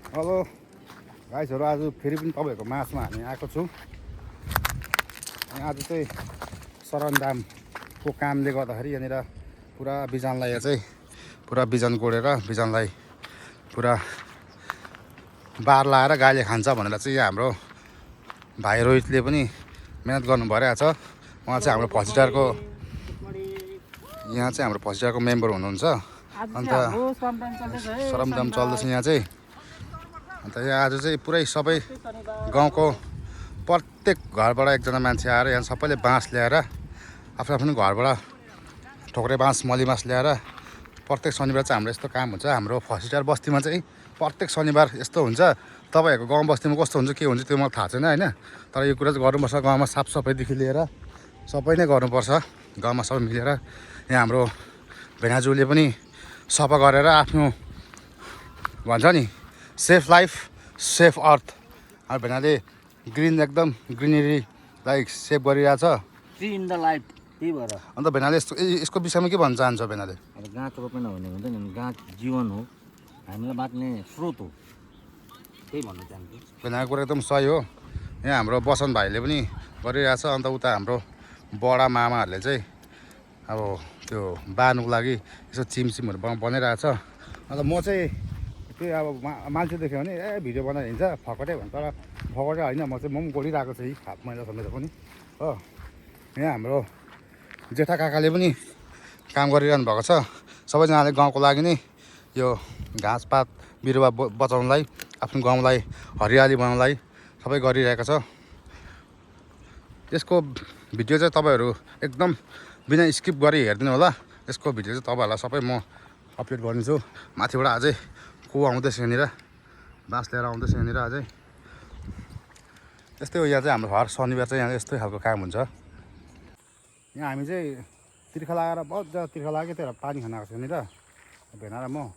Hello गाइसहरू, आज फेरि पनि तपाईँहरूको माझमा हामी आएको छौँ। आज चाहिँ सरन्जामको कामले गर्दाखेरि यहाँनिर पुरा बिजनलाई चाहिँ पुरा बिजन गोडेर बिजनलाई पुरा बार लाएर गाईले खान्छ भनेर चाहिँ यहाँ हाम्रो भाइ रोहितले पनि मेहनत गर्नु भइरहेको छ। उहाँ चाहिँ हाम्रो फस्टिटारको मेम्बर हुनुहुन्छ। अन्त सरन्जाम चल्दैछ यहाँ चाहिँ। अन्त यहाँ आज चाहिँ पुरै सबै गाउँको प्रत्येक घरबाट एकजना मान्छे आएर यहाँ सबैले बाँस ल्याएर आफ्नो आफ्नो घरबाट ठोक्रे बाँस मली बाँस ल्याएर प्रत्येक शनिबार चाहिँ हाम्रो यस्तो काम हुन्छ। हाम्रो फस्टिटार बस्तीमा चाहिँ प्रत्येक शनिबार यस्तो हुन्छ। तपाईँहरूको गाउँ बस्तीमा कस्तो हुन्छ के हुन्छ त्यो मलाई थाहा छैन होइन, तर यो कुरा चाहिँ गर्नुपर्छ। गाउँमा साफसफाइदेखि लिएर सबै नै गर्नुपर्छ गाउँमा सबै मिलेर। यहाँ हाम्रो भेनाजुले पनि सफा गरेर आफ्नो भन्छ नि सेफ लाइफ सेफ अर्थ, हाम्रो भेनाले ग्रिन एकदम ग्रिनेरीलाई सेभ गरिरहेछ। ट्री इन द लाइफ, त्यही भएर। अन्त भेनाले यसको विषयमा के भन्न चाहन्छ भेनाले? अब गाछ रोपेन भने हुन्छ नि, गाछ जीवन हो, हामीलाई बाँच्ने स्रोत हो, त्यही भन्न चाहन्छु। भेनाको कुरा एकदम सही हो। यहाँ हाम्रो बसन भाइले पनि गरिरहेछ। अन्त उता हाम्रो बडा मामाहरूले चाहिँ अब त्यो बार्नुको लागि यसो चिमसिमहरू बनाइरहेछ। अन्त म चाहिँ त्यही अब मान्छे देख्यो भने भिडियो बनाएर हिँड्छ फकटै भन्छ, तर फकटै होइन। म पनि गरिरहेको छु हात मैला समेत पनि हो। यहाँ हाम्रो जेठा काकाले पनि काम गरिरहनु भएको छ। सबैजनाले गाउँको लागि नै यो घाँसपात बिरुवा बचाउनलाई, आफ्नो गाउँलाई हरियाली बनाउनलाई सबै गरिरहेको छ। यसको भिडियो चाहिँ तपाईँहरू एकदम बिना स्किप गरी हेरिदिनु होला। यसको भिडियो चाहिँ तपाईँहरूलाई सबै म अपलोड गरिदिन्छु। माथिबाट अझै को आउँदैछ यहाँनिर, बाँस लिएर आउँदैछ यहाँनिर अझै। यस्तै हो यहाँ चाहिँ हाम्रो हर शनिबार चाहिँ यहाँ यस्तै खालको काम हुन्छ। यहाँ हामी चाहिँ तिर्खा लगाएर बहुत जग्गा तिर्खा लाग्यो, त्यही भएर पानी खान आएको छ यहाँनिर। भेना र म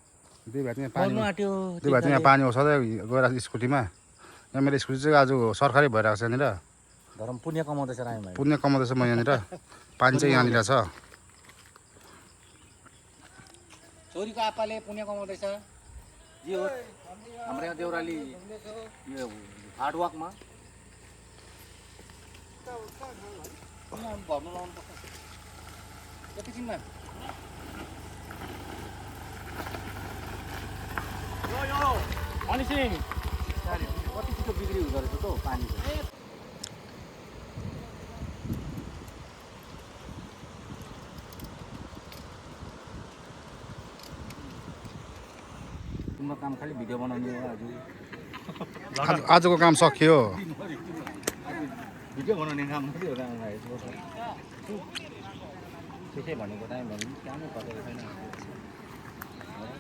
दुई भाइ चाहिँ यहाँ पानी आउँछ गएर स्कुटीमा। यहाँ मेरो स्कुटी चाहिँ आज सरकारी भइरहेको छ यहाँनिर। धर्म पुण्य कमाउँदैछ राई भाइ, पुण्य कमाउँदैछ म यहाँनिर। पानी चाहिँ यहाँनिर छ। छोरीको आप्पाले पुण्य कमाउँदैछ। जे हो हाम्रो यहाँ देउराली यो हार्डवर्कमा भर्नु लाउनुपर्छ एकैछिनमा। अनि सिंह कति छिटो बिक्री हुँदो रहेछ त पानी। तिम्रो काम खालि भिडियो बनाउने हो आज। आजको काम सकियो। भिडियो बनाउने काम मात्रै हो त्यसै भनेको टाइम भने कामै गरेको छैन।